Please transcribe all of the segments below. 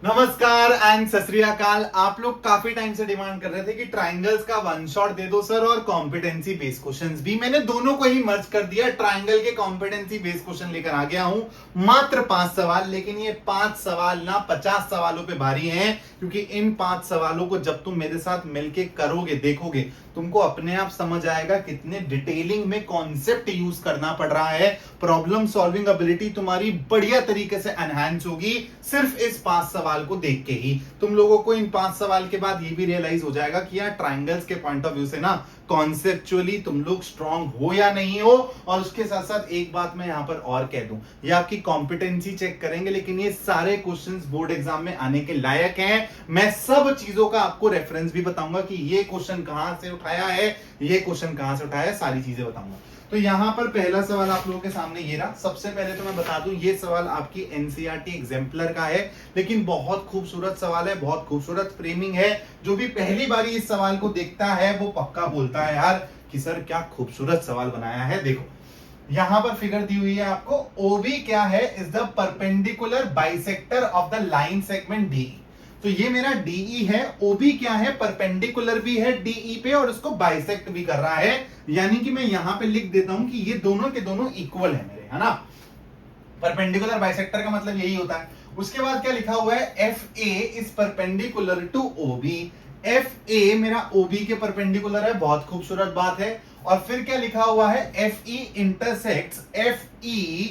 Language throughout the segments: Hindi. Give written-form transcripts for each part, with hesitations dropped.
नमस्कार एंड सत श्री अकाल। आप लोग काफी टाइम से डिमांड कर रहे थे कि ट्राइंगल्स का वन शॉट दे दो सर और कॉम्पिटेंसी बेस्ड क्वेश्चंस भी। मैंने दोनों को ही मर्ज कर दिया। ट्राइंगल के कॉम्पिटेंसी बेस्ड क्वेश्चन लेकर आ गया हूं, मात्र 5 सवाल। लेकिन ये 5 सवाल ना 50 सवालों पे भारी हैं, क्योंकि इन 5 सवालों को जब तुम मेरे साथ मिलके करोगे, देखोगे, तुमको अपने आप समझ आएगा कितने डिटेलिंग में कॉन्सेप्ट यूज करना पड़ रहा है। प्रॉब्लम सॉल्विंग एबिलिटी तुम्हारी बढ़िया तरीके से एनहांस होगी सिर्फ इस 5 सवाल को देख के ही। तुम लोगों को इन 5 सवाल के बाद ये भी रियलाइज हो जाएगा कि यार ट्राइंगल्स के पॉइंट ऑफ व्यू से ना कॉन्सेप्चुअली तुम लोग स्ट्रांग हो या नहीं हो। और उसके साथ साथ एक बात मैं यहां पर और कह दूं, ये आपकी कॉम्पिटेंसी चेक करेंगे, लेकिन ये सारे क्वेश्चंस बोर्ड एग्जाम में आने के लायक हैं। मैं सब चीजों का आपको रेफरेंस भी बताऊंगा कि ये क्वेश्चन कहां से उठाया है, ये क्वेश्चन कहां से उठाया है, सारी चीजें बताऊंगा। तो यहां पर पहला सवाल आप लोगों के सामने ये रहा। सबसे पहले तो मैं बता दूं, ये सवाल आपकी एनसीईआरटी एग्जाम्पलर का है, लेकिन बहुत खूबसूरत सवाल है, बहुत खूबसूरत फ्रेमिंग है। जो भी पहली बार इस सवाल को देखता है वो पक्का बोलता है यार कि सर क्या खूबसूरत सवाल बनाया है। देखो यहां पर फिगर दी हुई है आपको। ओबी क्या है? Is the perpendicular bisector of the line segment D. तो ये मेरा डीई है। ओबी क्या है? परपेंडिकुलर भी है डीई पे और उसको बाइसेक्ट भी कर रहा है। यानी कि मैं यहां पे लिख देता हूं कि ये दोनों के दोनों इक्वल है मेरे, है ना। परपेंडिकुलर बाइसेक्टर का मतलब यही होता है। उसके बाद क्या लिखा हुआ है? F A is perpendicular to OB. F A मेरा ओबी के परपेंडिकुलर है, बहुत खूबसूरत बात है। और फिर क्या लिखा हुआ है? एफ ई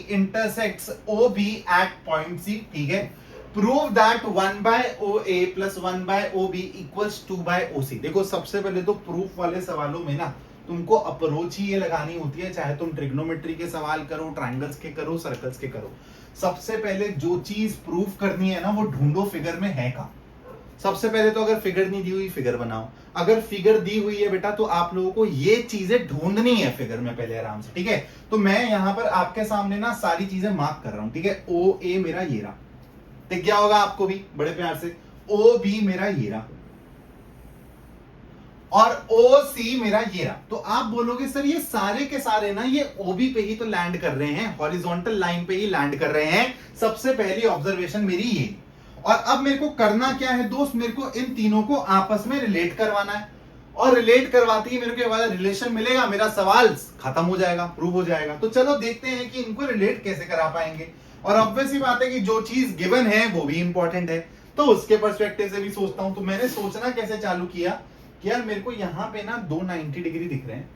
इंटरसेक्ट्स ओबी एट पॉइंट सी। ठीक है। Prove that 1/OA plus 1/OB equals 2/OC। देखो सबसे पहले तो प्रूफ वाले सवालों में ना तुमको अप्रोच ही ये लगानी होती है, चाहे तुम ट्रिग्नोमेट्री के सवाल करो, ट्राइंगल्स के करो, सर्कल्स के करो। सबसे पहले जो चीज प्रूफ करनी है ना वो ढूंढो फिगर में है कहां। सबसे पहले तो अगर फिगर नहीं दी हुई फिगर बनाओ। अगर फिगर दी हुई है बेटा तो आप लोगों को ये चीजें ढूंढनी है फिगर में पहले आराम से। ठीक है। तो मैं यहां पर आपके सामने ना सारी चीजें मार्क कर रहा हूं। ठीक है। ओ ए मेरा ये रहा, दिख गया होगा आपको भी बड़े प्यार से। ओ बी मेरा ये रहा और ओ सी मेरा ये रहा। तो आप बोलोगे सर ये सारे के सारे ना ये ओबी पे ही तो लैंड कर रहे हैं, हॉरिजॉन्टल लाइन पे ही लैंड कर रहे हैं। सबसे पहली ऑब्जर्वेशन मेरी ये। और अब मेरे को करना क्या है दोस्त? मेरे को इन तीनों को आपस में रिलेट करवाना है, और रिलेट करवाते ही मेरे को ये वाला रिलेशन मिलेगा, मेरा सवाल खत्म हो जाएगा, प्रूव हो जाएगा। तो चलो देखते हैं कि इनको रिलेट कैसे करा पाएंगे। और ऑब्वियस ही बात है कि जो चीज गिवन है वो भी इंपॉर्टेंट है, तो उसके पर्सपेक्टिव से भी सोचता हूं। तो मैंने सोचना कैसे चालू किया कि यार मेरे को यहां पे ना दो 90 डिग्री दिख रहे हैं,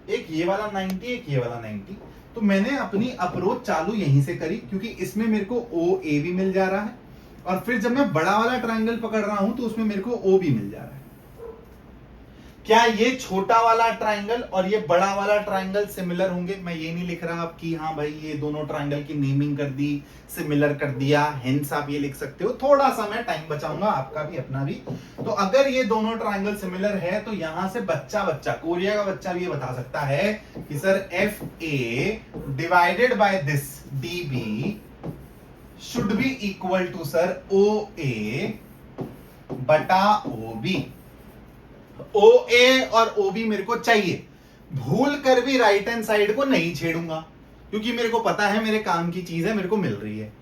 एक ये वाला 90, एक ये वाला 90। तो मैंने अपनी अप्रोच चालू यहीं से करी, क्योंकि इसमें मेरे को ओ ए भी मिल जा रहा है, और फिर जब मैं बड़ा वाला ट्राइंगल पकड़ रहा हूं तो उसमें मेरे को ओ भी मिल जा रहा है। क्या ये छोटा वाला ट्राइंगल और ये बड़ा वाला ट्राइंगल सिमिलर होंगे? मैं ये नहीं लिख रहा अब कि हाँ भाई ये दोनों ट्राइंगल की नेमिंग कर दी, सिमिलर कर दिया, हेंस आप ये लिख सकते हो। थोड़ा सा मैं टाइम बचाऊंगा आपका भी अपना भी। तो अगर ये दोनों ट्राइंगल सिमिलर है तो यहां से बच्चा कोरिया का बच्चा भी ये बता सकता है कि sir F A divided by this D B should be equal to sir O A बटा ओ बी। ओ ए और ओ बी मेरे को चाहिए। भूल कर भी राइट हैंड साइड को नहीं छेड़ूंगा, क्योंकि मेरे को पता है मेरे काम की चीज है, मेरे को मिल रही है।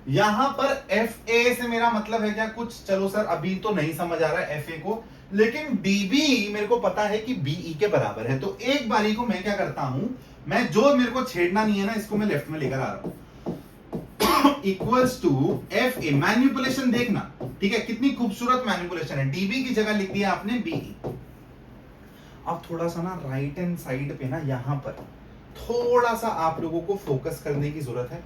यहां पर एफ ए से मेरा मतलब है क्या कुछ? चलो सर अभी तो नहीं समझ आ रहा है एफ ए को, लेकिन डीबी मेरे को पता है कि बीई के बराबर है। तो एक बारी को मैं क्या करता हूं, मैं जो मेरे को छेड़ना नहीं है ना इसको मैं लेफ्ट में लेकर आ रहा हूं। Equals to F A. Manipulation देखना, ठीक है, कितनी खूबसूरत मैनिपुलेशन है। डीबी की जगह लिख दिया आपने बीई। अब थोड़ा सा ना राइट हैंड साइड पे ना यहां पर थोड़ा सा आप लोगों को फोकस करने की जरूरत है।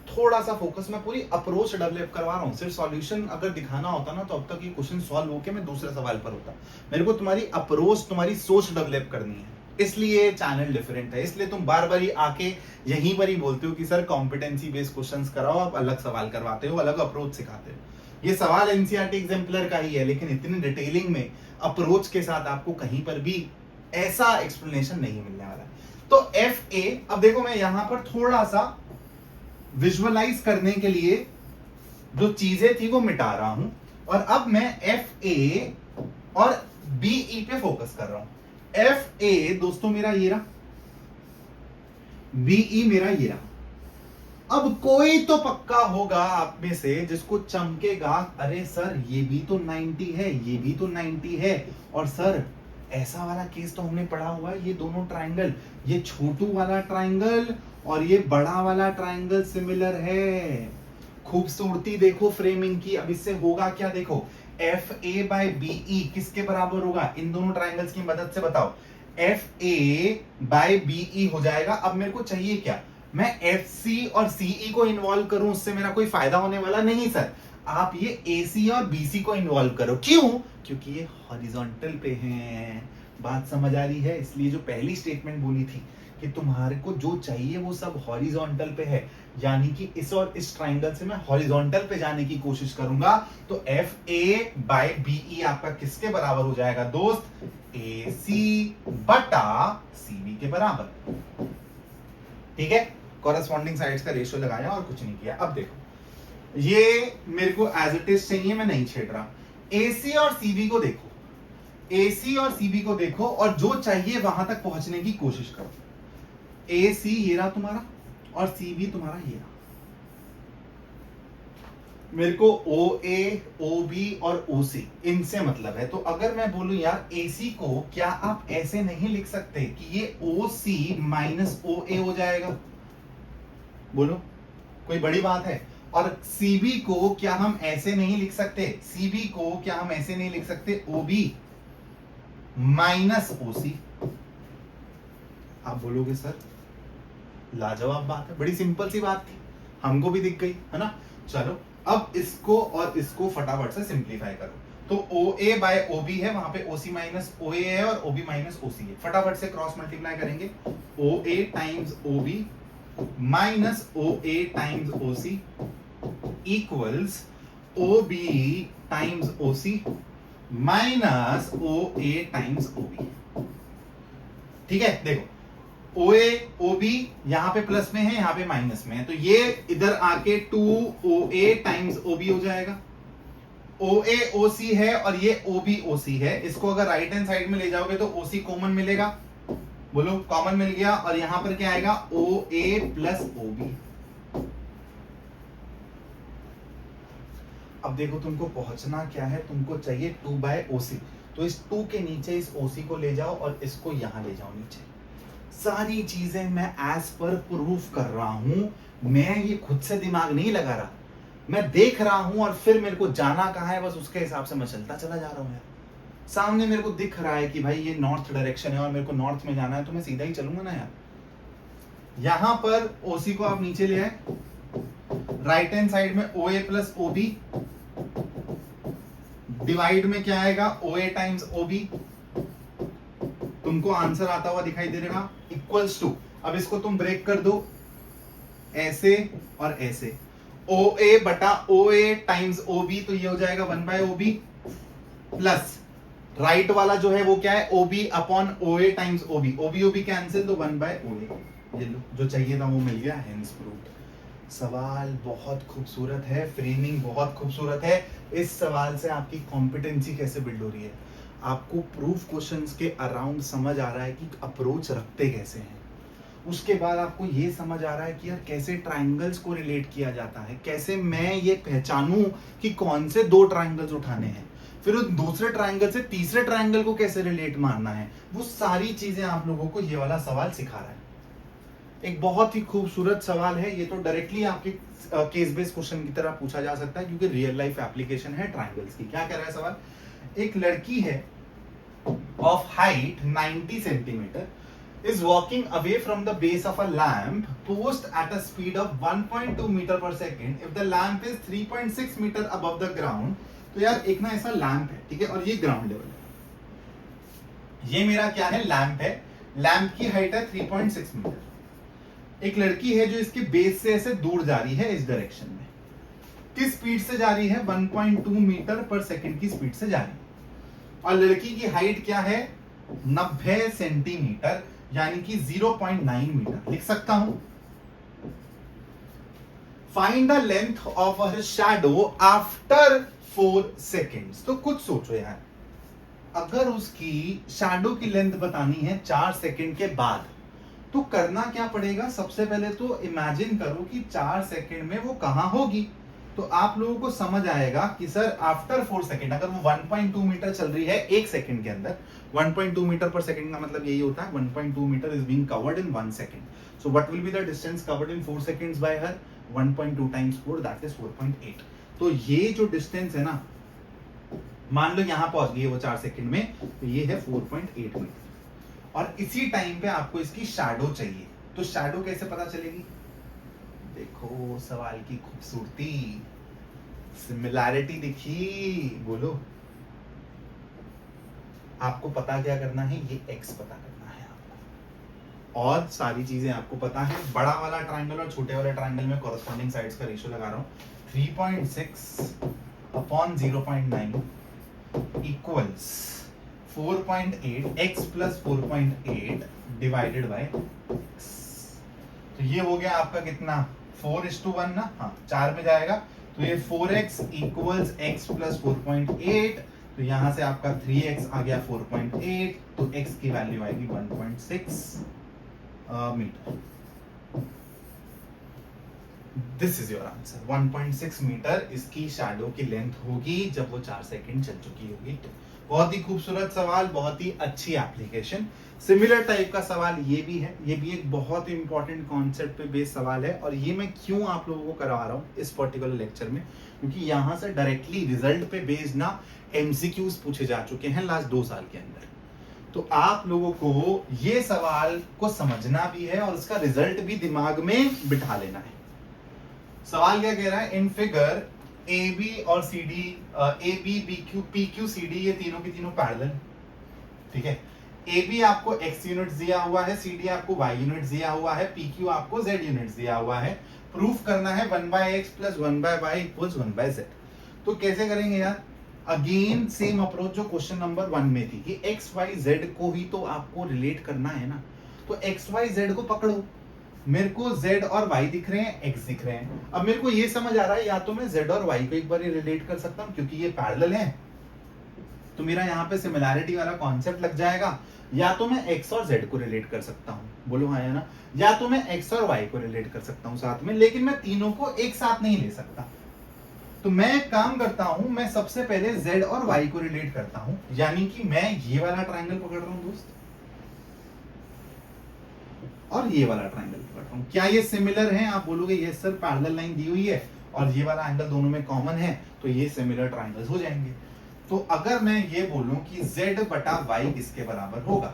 थोड़ा सा फोकस, मैं पूरी अप्रोच डेवलप करवा रहा हूं। सिर्फ सॉल्यूशन अगर दिखाना होता ना तो अब तक ये क्वेश्चन सॉल्व होके मैं दूसरे सवाल पर होता। मेरे को तुम्हारी अप्रोच, तुम्हारी सोच डेवलप करनी है, इसलिए चैनल डिफरेंट है। इसलिए तुम बार बार ही आके यहीं पर ही बोलते हो कि सर कॉम्पिटेंसी बेस्ड क्वेश्चंस कराओ, आप अलग सवाल करवाते हो, अलग अप्रोच सिखाते हो। ये सवाल एनसीईआरटी एग्जाम्पलर का ही है, लेकिन इतनी डिटेलिंग में अप्रोच के साथ आपको कहीं पर भी ऐसा एक्सप्लेनेशन नहीं मिलने वाला। तो एफ ए, अब देखो मैं यहां पर थोड़ा सा विजुअलाइज करने के लिए जो चीजें थी वो मिटा रहा हूं, और अब मैं एफ ए और बीई पे फोकस कर रहा हूं। एफ ए दोस्तों मेरा ये रहा, बीई मेरा ये रहा। अब कोई तो पक्का होगा आप में से जिसको चमकेगा, अरे सर ये भी तो 90 है, ये भी तो 90 है, और सर ऐसा वाला केस तो हमने पढ़ा हुआ है, ये दोनों ट्राइंगल, ये छोटू वाला ट्राइंगल और ये बड़ा वाला ट्राइंगल सिमिलर है। खूबसूरती देखो फ्रेमिंग की। अब इससे होगा क्या, देखो एफ ए बाई बी किसके बराबर होगा, इन दोनों ट्राइंगल्स की मदद से बताओ, एफ ए बाई बी हो जाएगा। अब मेरे को चाहिए क्या, मैं एफ सी और सीई को इन्वॉल्व करूं, उससे मेरा कोई फायदा होने वाला नहीं सर। आप ये AC और BC को इन्वॉल्व करो। क्यों, क्योंकि ये हॉरिजॉन्टल पे हैं। बात समझ आ रही है। इसलिए जो पहली स्टेटमेंट बोली थी कि तुम्हारे को जो चाहिए वो सब हॉरिजॉन्टल पे है, यानी कि इस और इस ट्राइंगल से मैं हॉरिजॉन्टल पे जाने की कोशिश करूंगा, तो FA बाय BE आपका किसके बराबर हो जाएगा दोस्त, AC बटा CB के बराबर। ठीक है, कॉरेस्पॉन्डिंग साइड्स का रेशियो लगाया और कुछ नहीं किया। अब देखो ये मेरे को एज इट इज चाहिए, मैं नहीं छेड़ रहा। AC और CB को देखो, AC और CB को देखो और जो चाहिए वहां तक पहुंचने की कोशिश करो। AC ये रहा तुम्हारा और CB तुम्हारा ये रहा। मेरे को OA, OB और OC इनसे मतलब है। तो अगर मैं बोलूं यार AC को क्या आप ऐसे नहीं लिख सकते कि ये OC माइनस OA हो जाएगा, बोलो कोई बड़ी बात है। और CB को क्या हम ऐसे नहीं लिख सकते, CB को क्या हम ऐसे नहीं लिख सकते, OB माइनस OC। आप बोलोगे सर लाजवाब बात है, बड़ी सिंपल सी बात थी, हमको भी दिख गई है ना। चलो अब इसको और इसको फटाफट से सिंप्लीफाई करो। तो OA बाय OB है, वहां पे OC माइनस OA है और OB माइनस OC है। फटाफट से क्रॉस मल्टीप्लाई करेंगे, OA times OB minus OA times OC equals OB times OC minus OA times OB। ठीक है, देखो OA OB यहां पे प्लस में है, यहां पे माइनस में है, तो ये इधर आके 2OA टाइम्स OB हो जाएगा। OA OC है और ये OB OC है, इसको अगर राइट हैंड साइड में ले जाओगे तो OC कॉमन मिलेगा, बोलो कॉमन मिल गया, और यहां पर क्या आएगा OA प्लस OB। अब देखो तुमको पहुंचना क्या है, तुमको चाहिए 2 बाय OC, तो इस 2 के नीचे इस OC को ले जाओ और इसको यहां ले जाओ नीचे। सारी चीजें मैं एज पर प्रूफ कर रहा हूं, मैं ये खुद से दिमाग नहीं लगा रहा, मैं देख रहा हूं और फिर मेरे को जाना कहां है बस उसके हिसाब से मैं चलता चला जा रहा हूं यार। सामने मेरे को दिख रहा है कि भाई ये नॉर्थ डायरेक्शन है और मेरे को नॉर्थ में जाना है, तो मैं सीधा ही चलूंगा ना यार। यहां पर OC को आप नीचे ले आए, राइट हैंड साइड में OA प्लस OB, डिवाइड में क्या आएगा OA टाइम्स OB। तुमको आंसर आता हुआ दिखाई दे रहा, इक्वल्स टू, अब इसको तुम ब्रेक कर दो ऐसे और ऐसे, OA बटा OA टाइम्स OB, तो ये हो जाएगा 1 बाय OB प्लस राइट वाला जो है वो क्या है OB upon OA times OB, OB cancel, तो 1 बाय OA। ये लो जो चाहिए था वो मिल गया, हेंस प्रूव्ड। सवाल बहुत खूबसूरत है, फ्रेमिंग बहुत खूबसूरत है। इस सवाल से आपकी कॉम्पिटेंसी कैसे बिल्ड हो रही है, आपको प्रूफ क्वेश्चंस के अराउंड समझ आ रहा है कि अप्रोच रखते कैसे हैं। उसके बाद आपको ये समझ आ रहा है कि यार कैसे ट्राइंगल्स को रिलेट किया जाता है, कैसे मैं ये पहचानूं कि कौन से 2 ट्राइंगल्स उठाने हैं, फिर उस दूसरे ट्राइंगल से तीसरे ट्राइंगल को कैसे रिलेट मारना है, वो सारी चीजें आप लोगों को ये वाला सवाल सिखा रहा है। एक बहुत ही खूबसूरत सवाल है ये, तो डायरेक्टली आपके केस बेस्ड क्वेश्चन की तरह पूछा जा सकता है क्योंकि रियल लाइफ एप्लीकेशन है ट्राइंगल्स की। क्या कह रहा है सवाल, एक लड़की है of height 90 centimeter is walking away from the base of a lamp post at a speed of 1.2 meter per second if the lamp is 3.6 meter above the ground। तो यार एक ना ऐसा लैंप है, ठीक है, और ये ग्राउंड लेवल है, ये मेरा क्या है लैंप है, लैंप की हाइट है 3.6 मीटर। एक लड़की है जो इसके बेस से ऐसे दूर जा रही है इस डायरेक्शन में, किस स्पीड से जा रही है 1.2 मीटर पर सेकंड की स्पीड से जा रही है, और लड़की की हाइट क्या है 90 सेंटीमीटर यानी कि 0.9 मीटर। लिख सकता हूं, find the length of her shadow after 4 seconds. तो कुछ सोचो यार, अगर उसकी शैडो की लेंथ बतानी है 4 सेकेंड के बाद, तो करना क्या पड़ेगा, सबसे पहले तो इमेजिन करो कि 4 सेकंड में वो कहां होगी। तो आप लोगों को समझ आएगा कि सर आफ्टर 4 सेकंड अगर वो 1.2 मीटर चल रही है एक सेकंड के अंदर, 1.2 मीटर पर सेकंड का मतलब यही होता है 1.2 metre is being covered in 1 second. So what will be the distance covered in 4 seconds by her, 1.2 times 4 that is 4.8। तो ये जो डिस्टेंस है ना, मान लो यहां पहुंच गई है वो 4 सेकंड में, तो ये है 4.8 मीटर। और इसी टाइम पे आपको इसकी शैडो चाहिए, तो शैडो कैसे पता चलेगी, देखो सवाल की खूबसूरती, सिमिलैरिटी दिखी, बोलो आपको पता क्या करना है, ये x पता करना है आपको, और सारी चीजें आपको पता है। बड़ा वाला ट्राइंगल और छोटे वाले ट्राइंगल में कॉरेस्पॉन्डिंग साइड्स का रेशियो लगा रहा हूं, 3.6 upon 0.9 equals 4.8 x plus 4.8 divided by x। तो ये हो गया आपका कितना, 4:1 ना, हाँ 4 में जाएगा, तो ये 4x इक्वल्स x प्लस 4.8, तो यहां से आपका 3x आ गया 4.8, तो x की वैल्यू आएगी 1.6 metre. This is your answer, 1.6 metre इसकी शैडो की लेंथ होगी जब वो 4 सेकंड चल चुकी होगी। तो बहुत ही खूबसूरत सवाल, बहुत ही अच्छी एप्लीकेशन। सिमिलर टाइप का सवाल ये भी है, ये भी एक बहुत ही इंपॉर्टेंट कॉन्सेप्ट पे बेस्ड सवाल है, और ये मैं क्यों आप लोगों को करवा रहा हूँ इस पर्टिकुलर लेक्चर में, क्योंकि यहाँ से डायरेक्टली रिजल्ट पे बेस्ड ना एमसीक्यूज पूछे जा चुके हैं लास्ट 2 साल के अंदर। तो आप लोगों को ये सवाल को समझना भी है और इसका रिजल्ट भी दिमाग में बिठा लेना है। सवाल क्या कह रहा है, इन फिगर ए बी और C D, A B B Q P Q C D, ये तीनों की तीनों पैरेलल, ठीक है। ए बी आपको x यूनिट्स दिया हुआ है, सी डी आपको y यूनिट्स दिया हुआ है, पी क्यू आपको z यूनिट्स दिया हुआ है। प्रूफ करना है 1/x plus 1/y equals 1/z। तो कैसे करेंगे यार, अगेन सेम अप्रोच जो क्वेश्चन नंबर 1 में थी कि x y z को ही तो आपको रिलेट करना है ना। तो x y z को पकड़ो, मेरे को z और y दिख रहे हैं, x दिख रहे हैं। अब मेरे को ये समझ आ रहा है या तो मैं z और y को एक बार रिलेट कर सकता हूं क्योंकि ये पैरेलल है, तो मेरा यहाँ पे सिमिलैरिटी वाला कॉन्सेप्ट लग जाएगा, या तो मैं x और z को रिलेट कर सकता हूँ, बोलो हाँ या ना, या तो मैं x और y को रिलेट कर सकता हूँ साथ में, लेकिन मैं तीनों को एक साथ नहीं ले सकता। तो मैं एक काम करता हूं, मैं सबसे पहले z और y को रिलेट करता हूं, यानी कि मैं ये वाला ट्राइंगल पकड़ रहा हूं दोस्त, और ये वाला ट्राइंगल पकड़ रहा हूं। क्या ये सिमिलर है, आप बोलोगे यस सर पैरेलल लाइन दी हुई है और ये वाला एंगल दोनों में कॉमन है, तो ये सिमिलर ट्राइंगल्स हो जाएंगे। तो अगर मैं ये बोलूं कि z बटा y किसके बराबर होगा,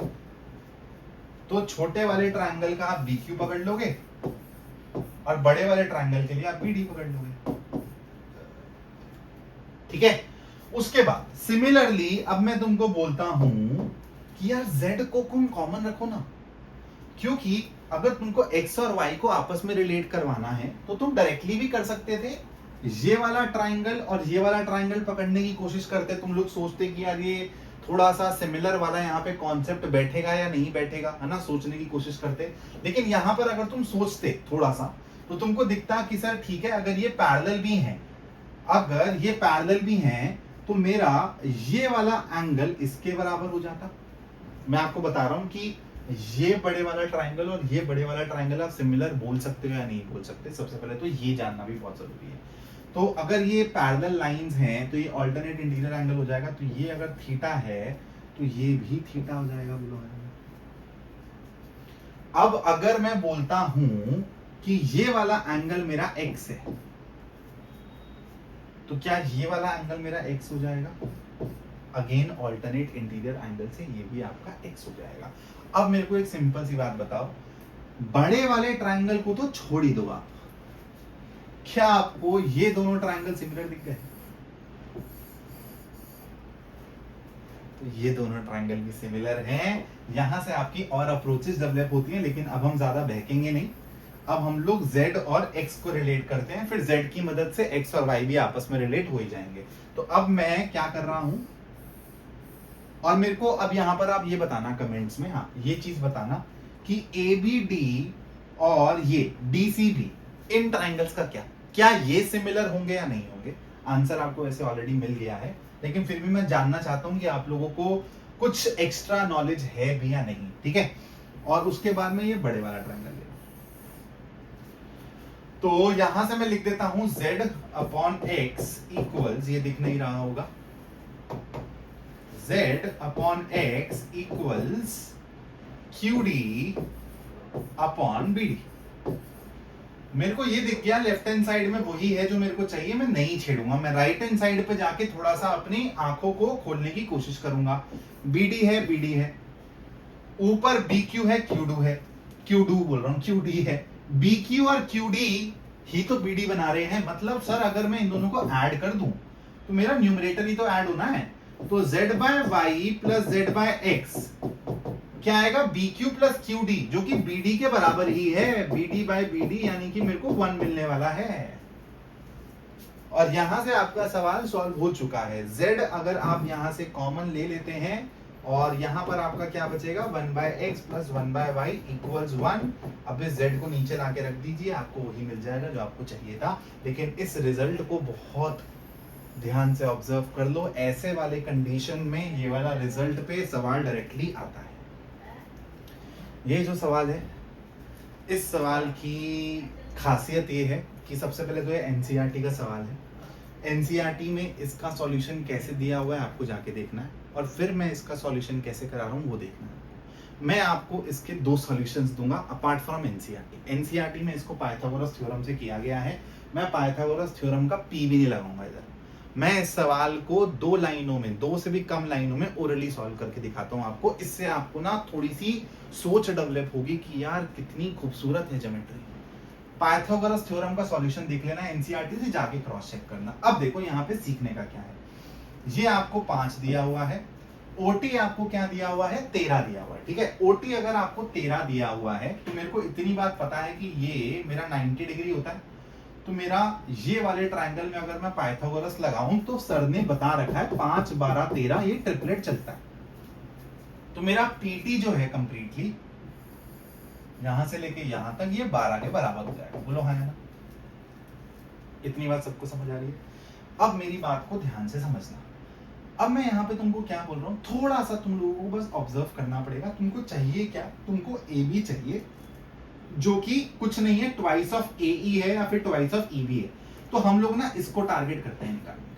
तो छोटे वाले ट्राइंगल का आप BQ पकड़ लोगे और बड़े वाले ट्राइंगल के लिए आप BD पकड़ लोगे, ठीक है। उसके बाद सिमिलरली अब मैं तुमको बोलता हूं कि यार z को तुम कॉमन रखो ना, क्योंकि अगर तुमको x और y को आपस में रिलेट करवाना है तो तुम डायरेक्टली भी कर सकते थे, ये वाला ट्राइंगल और ये वाला ट्राइंगल पकड़ने की कोशिश करते, तुम लोग सोचते कि यार ये थोड़ा सा सिमिलर वाला यहाँ पे कॉन्सेप्ट बैठेगा या नहीं बैठेगा, है ना, सोचने की कोशिश करते। लेकिन यहाँ पर अगर तुम सोचते थोड़ा सा तो तुमको दिखता कि सर ठीक है, अगर ये पैरेलल भी हैं, अगर ये पैरेलल भी हैं तो मेरा ये वाला एंगल इसके बराबर हो जाता। मैं आपको बता रहा हूं कि ये बड़े वाला ट्राइंगल और ये बड़े वाला ट्राइंगल आप सिमिलर बोल सकते हो या नहीं बोल सकते, सबसे पहले तो ये जानना भी बहुत जरूरी है। तो अगर ये पैरेलल लाइंस हैं तो ये अल्टरनेट इंटीरियर एंगल हो जाएगा, तो ये अगर थीटा है तो ये भी थीटा हो जाएगा, बोलो। अब अगर मैं बोलता हूं कि ये वाला एंगल मेरा x है, तो क्या ये वाला एंगल मेरा x हो जाएगा, अगेन अल्टरनेट इंटीरियर एंगल से ये भी आपका x हो जाएगा। अब मेरे को एक सिंपल सी बात बताओ, बड़े वाले ट्राइंगल को तो छोड़ ही दो आप, क्या आपको ये दोनों ट्राइंगल सिमिलर दिख गए, तो ये दोनों ट्राइंगल भी सिमिलर हैं। यहां से आपकी और अप्रोचेस डेवलप होती हैं, लेकिन अब हम ज्यादा बहकेंगे नहीं, अब हम लोग z और x को रिलेट करते हैं, फिर z की मदद से x और y भी आपस में रिलेट हो ही जाएंगे। तो अब मैं क्या कर रहा हूं, और मेरे को अब यहां पर आप ये बताना कमेंट्स में, हाँ ये चीज बताना कि ABD और ये DCB इन ट्राइंगल्स का क्या ये सिमिलर होंगे या नहीं होंगे। आंसर आपको वैसे ऑलरेडी मिल गया है, लेकिन फिर भी मैं जानना चाहता हूं कि आप लोगों को कुछ एक्स्ट्रा नॉलेज है भी या नहीं, ठीक है। और उसके बाद में ये बड़े वाला ट्रायंगल लेगा। तो यहां से मैं लिख देता हूं z अपॉन x इक्वल्स, ये दिख नहीं रहा होगा, z upon x equals QD upon BD। मेरे को ये दिख गया लेफ्ट हैंड साइड में वही है जो मेरे को चाहिए, मैं नहीं छेड़ूंगा, मैं राइट हैंड साइड पे जाके थोड़ा सा अपनी आंखों को खोलने की कोशिश करूंगा। BD है, BD है, ऊपर BQ है, QD है, QD बोल रहा हूं, QD है, BQ और QD ही तो BD बना रहे हैं। मतलब सर अगर मैं इन दोनों को ऐड कर दूं तो मेरा न्यूमरेटर ही तो ऐड होना है। तो z by Y plus z by X क्या आएगा, BQ प्लस QD, जो कि BD के बराबर ही है, BD बाय BD, यानी कि मेरे को 1 मिलने वाला है। और यहां से आपका सवाल सॉल्व हो चुका है। z अगर आप यहां से कॉमन ले लेते हैं और यहां पर आपका क्या बचेगा, 1 by X plus 1 by Y equals 1। अब इस z को नीचे लाके रख दीजिए, आपको वही मिल जाएगा जो आपको चाहिए था। लेकिन इस रिजल्ट को बहुत ध्यान से ऑब्जर्व कर लो, ऐसे वाले कंडीशन में ये वाला रिजल्ट पे सवाल डायरेक्टली आता है। ये जो सवाल है, इस सवाल की खासियत ये है कि सबसे पहले तो ये एनसीईआरटी का सवाल है। एनसीईआरटी में इसका सॉल्यूशन कैसे दिया हुआ है आपको जाके देखना है, और फिर मैं इसका सॉल्यूशन कैसे करा रहा हूँ वो देखना है। मैं आपको इसके 2 सॉल्यूशंस दूंगा अपार्ट फ्रॉम एनसीईआरटी। एनसीईआरटी में इसको पाइथागोरस थ्योरम से किया गया है, मैं पाइथागोरस थ्योरम का पी भी नहीं लगाऊंगा इधर। मैं इस सवाल को 2 लाइनों में, 2 से भी कम लाइनों में ओरली सॉल्व करके दिखाता हूं आपको। इससे आपको ना थोड़ी सी सोच डेवलप होगी कि यार कितनी खूबसूरत है ज्योमेट्री। पाइथागोरस थ्योरम का सॉल्यूशन देख लेना, एनसीईआरटी से जाके क्रॉस चेक करना। अब देखो यहाँ पे सीखने का क्या है, ये आपको 5 दिया हुआ है, ओटी आपको क्या दिया हुआ है, 13 दिया हुआ है। ठीक है, ओटी अगर आपको 13 दिया हुआ है तो मेरे को इतनी बात पता है कि ये मेरा 90 डिग्री होता है। तो मेरा ये वाले ट्रायंगल में अगर मैं पाइथागोरस लगाऊं तो सर ने बता रखा है 5, 12, 13 ये ट्रिपलेट चलता है। तो मेरा पीटी जो है कंप्लीटली यहां से लेके यहां तक ये 12 के बराबर हो जाएगा। बोलो हाँ या ना? इतनी बात सबको समझ आ रही है? अब मेरी बात को ध्यान से समझना। अब मैं यहाँ पे तुमको क्या बोल रहा हूँ, थोड़ा सा तुम लोगों को बस ऑब्जर्व करना पड़ेगा। तुमको चाहिए क्या, तुमको ए बी चाहिए, जो कि कुछ नहीं है, ट्वाइस ऑफ AE है या फिर ट्वाइस ऑफ EB है। तो हम लोग ना इसको टारगेट करते हैं निकालने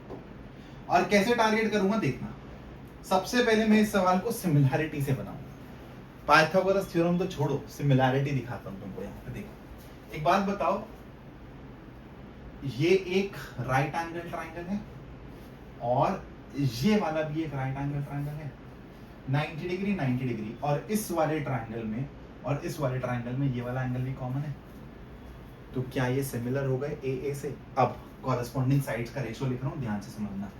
का। और कैसे टारगेट करूंगा देखना। सबसे पहले मैं इस सवाल को सिमिलैरिटी से बनाऊंगा। पाइथागोरस थ्योरम तो छोड़ो, सिमिलैरिटी दिखाता हूं तुमको। यहाँ पे देखो, एक बात बताओ, ये एक राइट एंगल ट्राइंगल है और ये वाला भी एक राइट एंगल ट्राइंगल है, 90 डिग्री 90 डिग्री। और इस वाले ट्राइंगल में और इस वाले ट्राइंगल में ये वाला एंगल भी कॉमन है। तो क्या ये सिमिलर हो गए AA से? अब कॉरेस्पॉन्डिंग साइड्स का रेशियो लिख रहा हूं, ध्यान से समझना।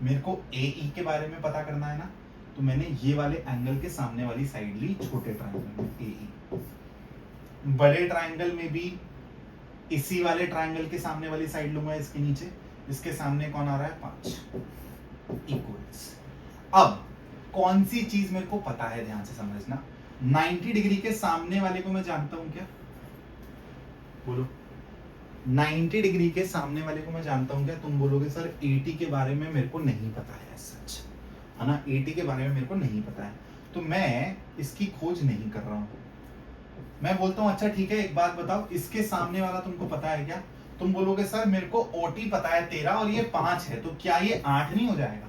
मेरे को AE के बारे में पता करना है ना, तो मैंने ये वाले एंगल के सामने वाली साइड ली छोटे ट्राइंगल में AE। बड़े ट्राइंगल में भी इसी वाले ट्राइंगल के सामने वाली साइड लूंगा, इसके नीचे। इसके सामने कौन आ रहा है, 5 इक्वल्स। अब कौन सी चीज मेरे को पता है, ध्यान से समझना। 90 डिग्री के सामने वाले को मैं जानता हूं क्या, बोलो। 90 डिग्री के सामने वाले को मैं जानता हूं क्या? तुम बोलोगे सर 80 के बारे में मेरे को नहीं पता है, सच है ना, 80 के बारे में मेरे को नहीं पता है, तो मैं इसकी खोज नहीं कर रहा हूं। मैं बोलता हूं अच्छा ठीक है, एक बात बताओ, इसके सामने वाला तुमको पता है क्या? तुम बोलोगे सर मेरे को OT पता है 13 और ये 5 है, तो क्या ये 8 नहीं हो जाएगा?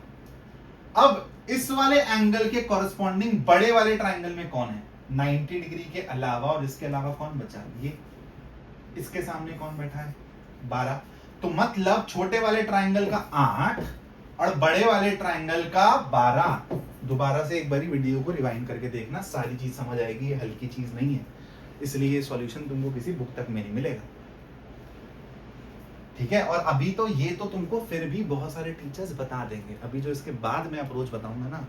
अब इस वाले एंगल के कॉरेस्पॉन्डिंग बड़े वाले ट्राइंगल में कौन है, 90 डिग्री के अलावा, और इसके अलावा कौन बचा, ये। इसके सामने कौन बैठा है, 12। तो मतलब छोटे वाले ट्राइंगल का 8 और बड़े वाले ट्राइंगल का 12। दोबारा से एक बारी वीडियो को रिवाइंड करके देखना, सारी चीज समझ आएगी। ये हल्की चीज नहीं है, इसलिए ये सॉल्यूशन तुमको किसी बुक तक में नहीं मिलेगा। ठीक है, और अभी तो ये तो तुमको फिर भी बहुत सारे टीचर्स बता देंगे। अभी जो इसके बाद मैं अप्रोच बताऊंगा ना,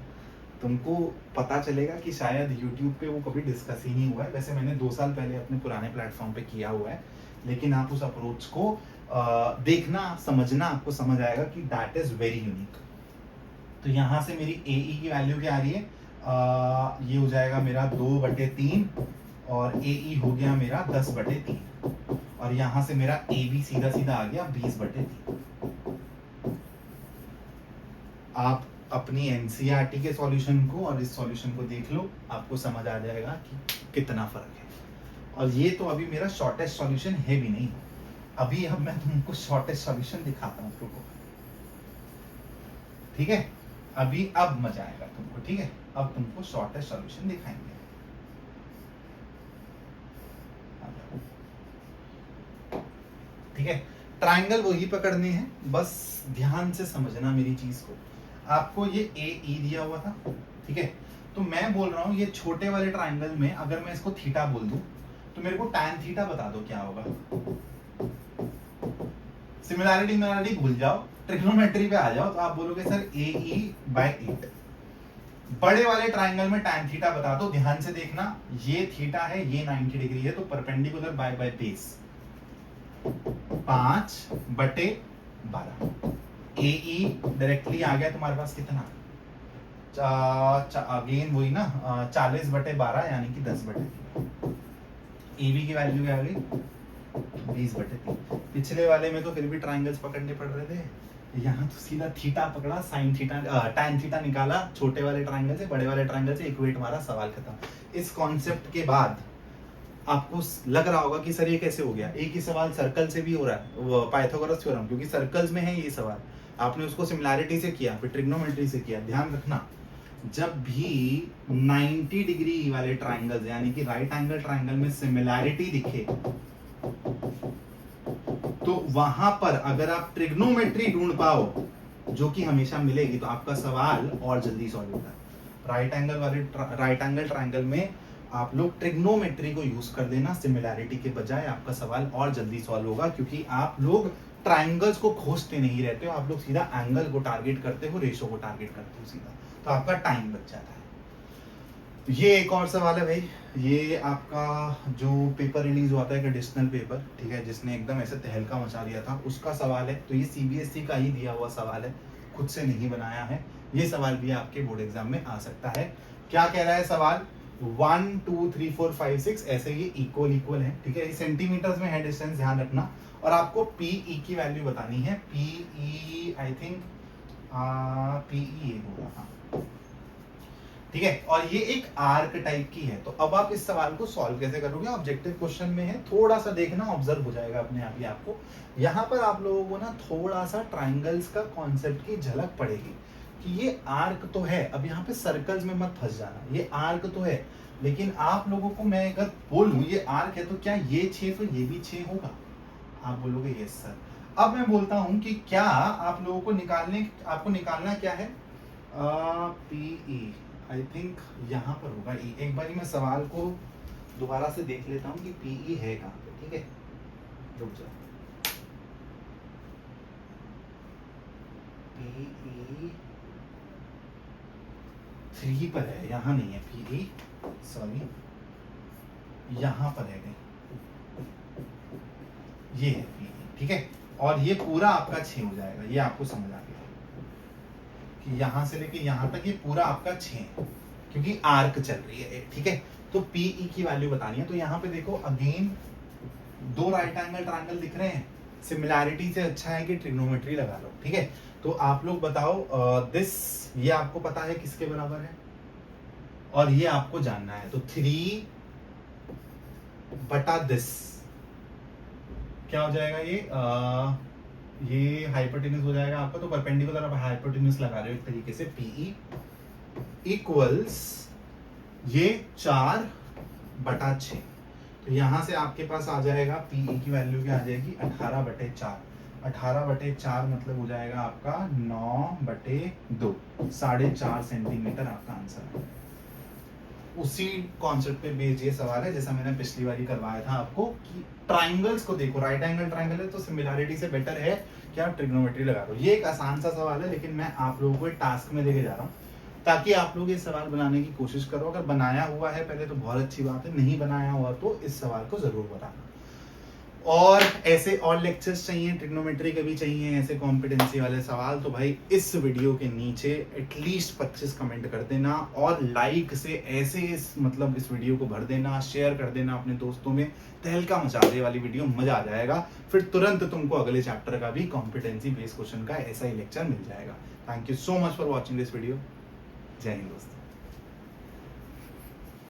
तुमको पता चलेगा कि शायद YouTube पे वो कभी डिस्कस ही नहीं हुआ है। वैसे मैंने 2 साल पहले अपने पुराने प्लेटफॉर्म पे किया हुआ है, लेकिन आप उस अप्रोच को देखना, समझना, आपको समझ आएगा कि दैट इज वेरी यूनिक। तो यहाँ से मेरी AE की वैल्यू क्या आ रही है, ये हो जाएगा मेरा 2/3 और AE हो गया मेरा 10/3, और यहां से मेरा AB सीधा सीधा आ गया 20/3। आप अपनी एनसीईआरटी के सॉल्यूशन को और इस सॉल्यूशन को देख लो, आपको समझ आ जाएगा कि कितना फर्क है। और ये तो अभी मेरा शॉर्टेस्ट सॉल्यूशन है भी नहीं, अभी अब मैं तुमको शॉर्टेस्ट सॉल्यूशन दिखाता हूँ तुमको, ठीक है। अभी अब मजा आएगा तुमको, ठीक है। अब तुमको शॉर्टेस्ट सॉल्यूशन दिखाएंगे। ठीक है, ट्रायंगल वही पकड़ने हैं, बस ध्यान से समझना मेरी चीज को। आपको ये ए ई दिया हुआ था, ठीक है। तो मैं बोल रहा हूँ ये छोटे वाले ट्रायंगल में अगर मैं इसको थीटा बोल दूं तो मेरे को tan थीटा बता दो क्या होगा। सिमिलैरिटी भूल जाओ, ट्रिग्नोमेट्री पे आ जाओ, तो आप बोलोगे सर ए ई बाय 8। बड़े वाले ट्रायंगल में tan थीटा बता दो, ध्यान से देखना, ये थीटा है, ये 90 डिग्री है, तो perpendicular by base 5/12। A E directly आ गया तुम्हारे पास कितना, अगेन वही ना, 40/12 यानी कि 10/3। AB की वैल्यू क्या आ गई, 20/3। पिछले वाले में तो फिर भी ट्रायंगल्स पकड़ने पड़ रहे थे, यहाँ तो सीधा थीटा पकड़ा, साइन थीटा, tan थीटा निकाला, छोटे वाले ट्रायंगल से बड़े वाले ट्रायंगल से इक्वेट मारा, सवाल खत्म। इस कॉन्सेप्ट के बाद आपको लग रहा होगा कि सर ये कैसे हो गया, एक ही सवाल सर्कल से भी हो रहा है, पाइथागोरस थ्योरम, क्योंकि सर्कल्स में है ये सवाल, आपने उसको सिमिलैरिटी से किया, फिर ट्रिग्नोमेट्री से किया। ध्यान रखना, जब भी 90 डिग्री वाले ट्रायंगल्स यानी कि राइट एंगल ट्रायंगल में सिमिलैरिटी दिखे तो वहां पर अगर आप ट्रिग्नोमेट्री ढूंढ पाओ, जो कि हमेशा मिलेगी, तो आपका सवाल और जल्दी सॉल्व होता है। राइट एंगल ट्रायंगल में आप लोग ट्रिग्नोमेट्री को यूज कर देना सिमिलैरिटी के बजाय, आपका सवाल और जल्दी सॉल्व होगा, क्योंकि आप लोग ट्रायंगल्स को खोजते नहीं रहते हो, आप लोग सीधा एंगल को टारगेट करते हो, रेशो को टारगेट करते हो सीधा, तो आपका टाइम बच जाता है। ये एक और सवाल है भाई, ये आपका जो पेपर रिलीज हुआ था, एक एडिशनल पेपर, ठीक है, जिसने एकदम ऐसे तहलका मचा दिया था, उसका सवाल है। तो ये सीबीएसई का ही दिया हुआ सवाल है, खुद से नहीं बनाया है। ये सवाल भी आपके बोर्ड एग्जाम में आ सकता है। क्या कह रहा है सवाल, 1 2 3 4 5 6 ऐसे ये इक्वल है, ठीक है, सेंटीमीटर्स में है डिस्टेंस, ध्यान रखना। और आपको पीई की वैल्यू बतानी है, पीई आई थिंक पीई होगा, हाँ, ठीक है। और ये एक आर्क टाइप की है। तो अब आप इस सवाल को सॉल्व कैसे करोगे, ऑब्जेक्टिव क्वेश्चन में है, थोड़ा सा देखना, ऑब्जर्व हो जाएगा अपने आप ही आपको। यहाँ पर आप लोगों को ना थोड़ा सा ट्राइंगल्स का कॉन्सेप्ट की झलक पड़ेगी कि ये आर्क तो है, अब यहाँ पे सर्कल्स में मत फंस जाना, ये आर्क तो है, लेकिन आप लोगों को मैं अगर बोलूं ये आर्क है तो क्या ये 6 तो ये भी 6 होगा, आप बोलोगे यस सर। अब मैं बोलता हूं कि क्या आप लोगों को आपको निकालना क्या है, पीई आई थिंक यहाँ पर होगा ई। एक बार मैं सवाल को दोबारा से देख लेता हूँ कि पीई है कहाँ पे, ठीक है, रुक जाओ। पीई 3 पर है, यहाँ नहीं है पीई, सॉरी, यहाँ पर है कहीं, ये है पीई, ठीक है। और ये पूरा आपका 6 हो जाएगा, ये आपको समझ आ गया कि यहाँ से लेके यहाँ तक ये पूरा आपका 6 है, क्योंकि आर्क चल रही है, ठीक है। तो पीई की वैल्यू बतानी है। तो यहाँ पे देखो अगेन 2 राइट एंगल ट्रायंगल दिख रहे हैं, सिमिलैरिटी से अच्छा है कि ट्रिग्नोमेट्री लगा लो, ठीक है। तो आप लोग बताओ, दिस ये आपको पता है किसके बराबर है, और ये आपको जानना है। तो 3/this क्या हो जाएगा, ये हाइपोटेन्यूज हो जाएगा आपका। तो परपेंडिकुलर आप हाइपोटेन्यूज लगा रहे हो एक तरीके से, पीई इक्वल्स ये 4/6। तो यहां से आपके पास आ जाएगा पीई की वैल्यू क्या आ जाएगी, 18/4। 18/4 मतलब हो जाएगा आपका 9/2, 4.5 सेंटीमीटर आपका आंसर है। उसी कॉन्सेप्ट पे बेस्ड ये सवाल है जैसा मैंने पिछली बार करवाया था आपको, कि ट्राइंगल्स को देखो, राइट एंगल ट्राइंगल है तो सिमिलैरिटी से बेटर है कि आप ट्रिग्नोमेट्री लगा दो। ये एक आसान सा सवाल है, लेकिन मैं आप लोगों को एक टास्क में लेके जा रहा हूँ ताकि आप लोग ये सवाल बनाने की कोशिश करो। अगर बनाया हुआ है पहले तो बहुत अच्छी बात है, नहीं बनाया हुआ तो इस सवाल को जरूर बताना। और ऐसे और लेक्चर्स चाहिए, ट्रिग्नोमेट्री के भी चाहिए ऐसे कॉम्पिटेंसी वाले सवाल, तो भाई इस वीडियो के नीचे एटलीस्ट 25 कमेंट कर देना, और लाइक से ऐसे इस वीडियो को भर देना, शेयर कर देना अपने दोस्तों में, तहलका मचा दे वाली वीडियो, मजा आ जाएगा। फिर तुरंत तुमको अगले चैप्टर का भी कॉम्पिटेंसी बेस्ड क्वेश्चन का ऐसा ही लेक्चर मिल जाएगा। Thank you so much for watching this video. जय हिंद दोस्तों।